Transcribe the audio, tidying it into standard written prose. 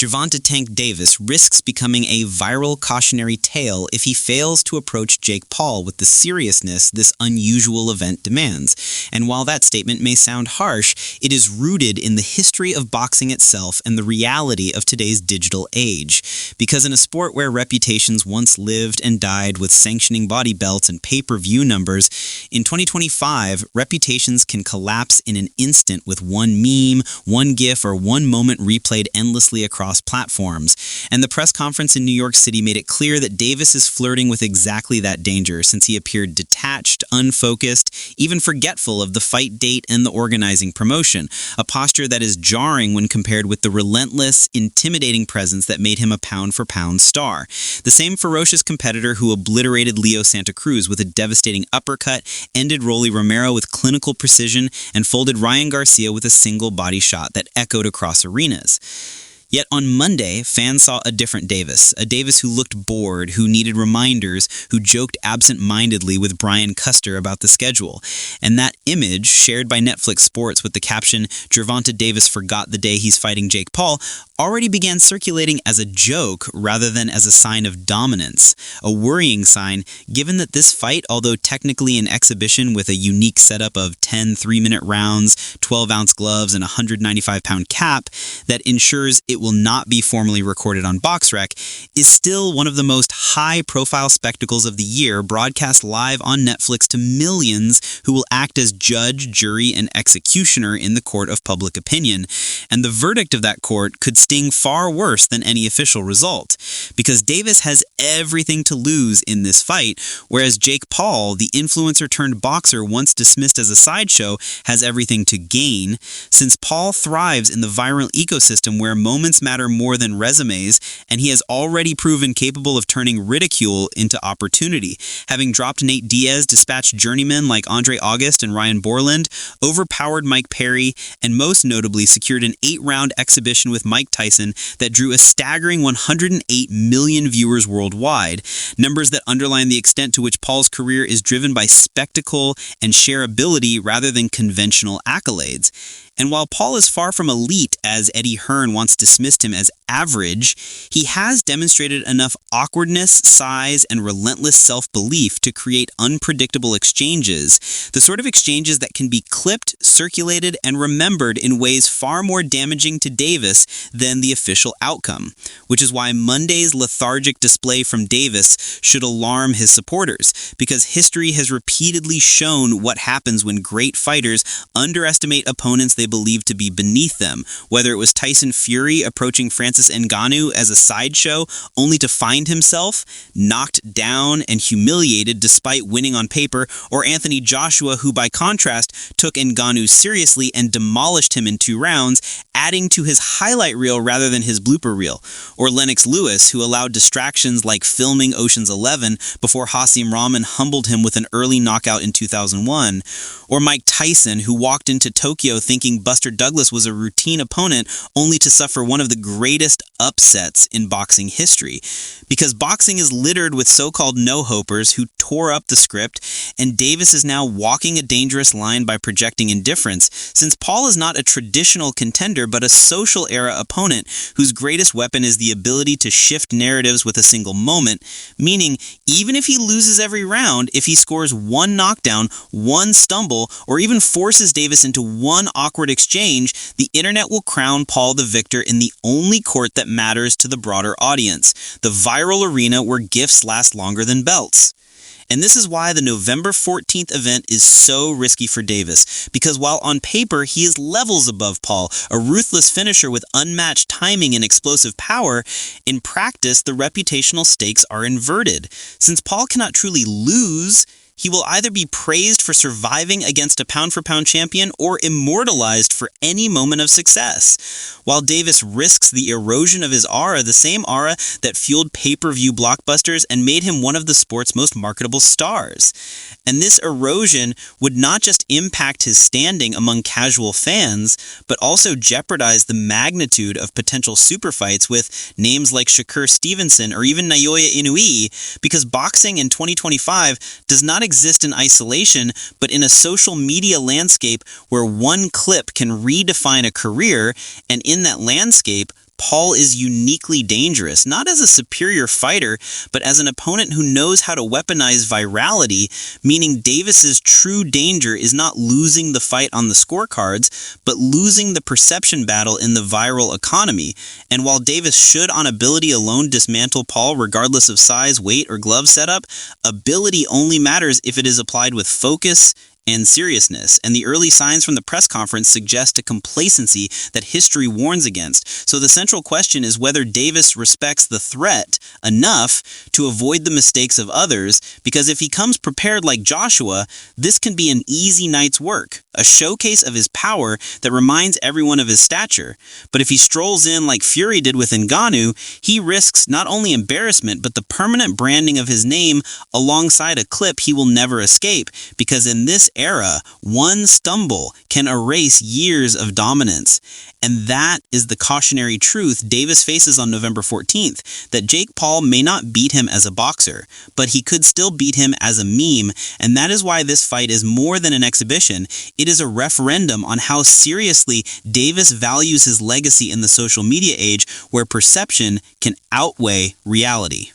Gervonta "Tank" Davis risks becoming a viral cautionary tale if he fails to approach Jake Paul with the seriousness this unusual event demands. And while that statement may sound harsh, it is rooted in the history of boxing itself and the reality of today's digital age. Because in a sport where reputations once lived and died with sanctioning body belts and pay-per-view numbers, in 2025, reputations can collapse in an instant with one meme, one gif, or one moment replayed endlessly across platforms. And the press conference in New York City made it clear that Davis is flirting with exactly that danger, since he appeared detached, unfocused, even forgetful of the fight date and the organizing promotion, a posture that is jarring when compared with the relentless, intimidating presence that made him a pound-for-pound star. The same ferocious competitor who obliterated Leo Santa Cruz with a devastating uppercut, ended Rolly Romero with clinical precision, and folded Ryan Garcia with a single body shot that echoed across arenas. Yet on Monday, fans saw a different Davis, a Davis who looked bored, who needed reminders, who joked absent-mindedly with Brian Custer about the schedule. And that image, shared by Netflix Sports with the caption, "Gervonta Davis forgot the day he's fighting Jake Paul," already began circulating as a joke rather than as a sign of dominance. A worrying sign, given that this fight, although technically an exhibition with a unique setup of 10 3-minute rounds, 12-ounce gloves, and a 195-pound cap that ensures it will not be formally recorded on BoxRec, is still one of the most high-profile spectacles of the year, broadcast live on Netflix to millions who will act as judge, jury, and executioner in the court of public opinion. And the verdict of that court could sting far worse than any official result, because Davis has everything to lose in this fight, whereas Jake Paul, the influencer-turned-boxer once dismissed as a sideshow, has everything to gain, since Paul thrives in the viral ecosystem where moments matter more than resumes, and he has already proven capable of turning ridicule into opportunity, having dropped Nate Diaz, dispatched journeymen like Andre August and Ryan Borland, overpowered Mike Perry, and most notably secured an 8-round exhibition with Mike Tyson that drew a staggering 108 million viewers worldwide, numbers that underline the extent to which Paul's career is driven by spectacle and shareability rather than conventional accolades. And while Paul is far from elite, as Eddie Hearn once dismissed him as average, he has demonstrated enough awkwardness, size, and relentless self-belief to create unpredictable exchanges, the sort of exchanges that can be clipped, circulated, and remembered in ways far more damaging to Davis than the official outcome, which is why Monday's lethargic display from Davis should alarm his supporters, because history has repeatedly shown what happens when great fighters underestimate opponents they believed to be beneath them, whether it was Tyson Fury approaching Francis Ngannou as a sideshow only to find himself knocked down and humiliated despite winning on paper, or Anthony Joshua, who by contrast took Ngannou seriously and demolished him in 2 rounds, adding to his highlight reel rather than his blooper reel, or Lennox Lewis, who allowed distractions like filming Ocean's 11 before Hasim Rahman humbled him with an early knockout in 2001, or Mike Tyson, who walked into Tokyo thinking Buster Douglas was a routine opponent only to suffer one of the greatest upsets in boxing history. Because boxing is littered with so-called no-hopers who tore up the script, and Davis is now walking a dangerous line by projecting indifference, since Paul is not a traditional contender but a social era opponent whose greatest weapon is the ability to shift narratives with a single moment, meaning even if he loses every round, if he scores one knockdown, one stumble, or even forces Davis into one awkward exchange, the internet will crown Paul the victor in the only court that matters to the broader audience, the viral arena where gifts last longer than belts. And this is why the November 14th event is so risky for Davis, because while on paper he is levels above Paul, a ruthless finisher with unmatched timing and explosive power, in practice the reputational stakes are inverted. Since Paul cannot truly lose, he will either be praised for surviving against a pound-for-pound champion or immortalized for any moment of success, while Davis risks the erosion of his aura, the same aura that fueled pay-per-view blockbusters and made him one of the sport's most marketable stars. And this erosion would not just impact his standing among casual fans, but also jeopardize the magnitude of potential super fights with names like Shakur Stevenson or even Naoya Inoue, because boxing in 2025 does not exist in isolation, but in a social media landscape where one clip can redefine a career, and in that landscape, Paul is uniquely dangerous, not as a superior fighter, but as an opponent who knows how to weaponize virality, meaning Davis's true danger is not losing the fight on the scorecards, but losing the perception battle in the viral economy. And while Davis should on ability alone dismantle Paul regardless of size, weight, or glove setup, ability only matters if it is applied with focus and seriousness, and the early signs from the press conference suggest a complacency that history warns against. So the central question is whether Davis respects the threat enough to avoid the mistakes of others, because if he comes prepared like Joshua, this can be an easy night's work, a showcase of his power that reminds everyone of his stature. But if he strolls in like Fury did with Ngannou, he risks not only embarrassment, but the permanent branding of his name alongside a clip he will never escape, because in this era, one stumble can erase years of dominance. And that is the cautionary truth Davis faces on November 14th, that Jake Paul may not beat him as a boxer, but he could still beat him as a meme, and that is why this fight is more than an exhibition. It is a referendum on how seriously Davis values his legacy in the social media age, where perception can outweigh reality.